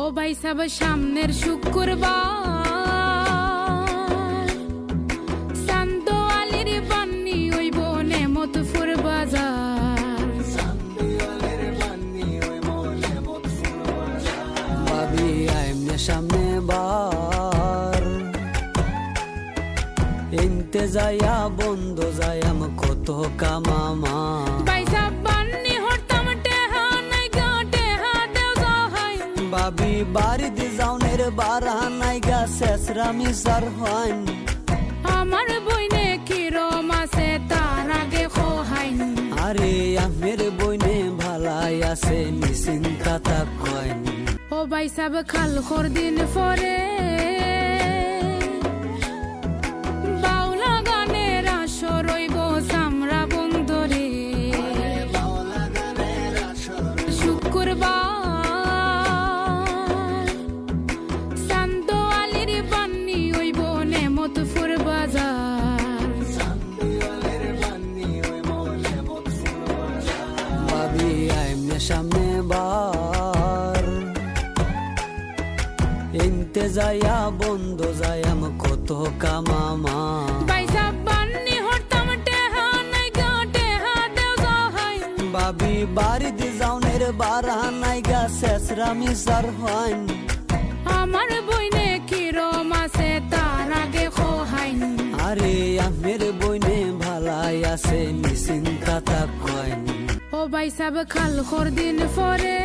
ও ভাই সাব সামনের শুক্রবার চান্দ আলীর বান্নি ওইব নেমতপুর বাজার। ভাবি আইমনে সামনে বার ইনতে যাইয়া বন্ধ যাইয়াম কত কামামা। ভাই সাব বান্নি হরতাম টেহা নাই গা টেহা দেও যাহাই। ভাবি বাড়ি দি যাওনের বারা নাই গা শেষরা মিসার হইন। আমার বইনে কিরম আছে তার আগে খোহাইন। আরে আমের বইনে ভালাই আছে নিশ্চিন্তা তা কইন। ও ভাই সাব খাল খর দিন পরে বাউলা গানের আসর রইব চামড়া বন্দরে। শুক্রবার চান্দ আলীর বান্নি ওইব নেমতপুর বাজার। ভাবি আইমনে সামনে বার ইনতে যাইয়া বন্ধ যাইয়াম কত কামামা। ভাই সাব বান্নি হরতাম টেহা নাই গা টেহা দেও যাহাই। ভাবি বাড়ি দি যাওনের বারা নাই গা শেষরা মিসার হইন। আমার বইনে কিরম আছে তার আগে খোহাইন। আরে আমের বইনে ভালাই আছে নিশ্চিন্তা তা কইন। ও ভাই সাব খাল খর দিন পরে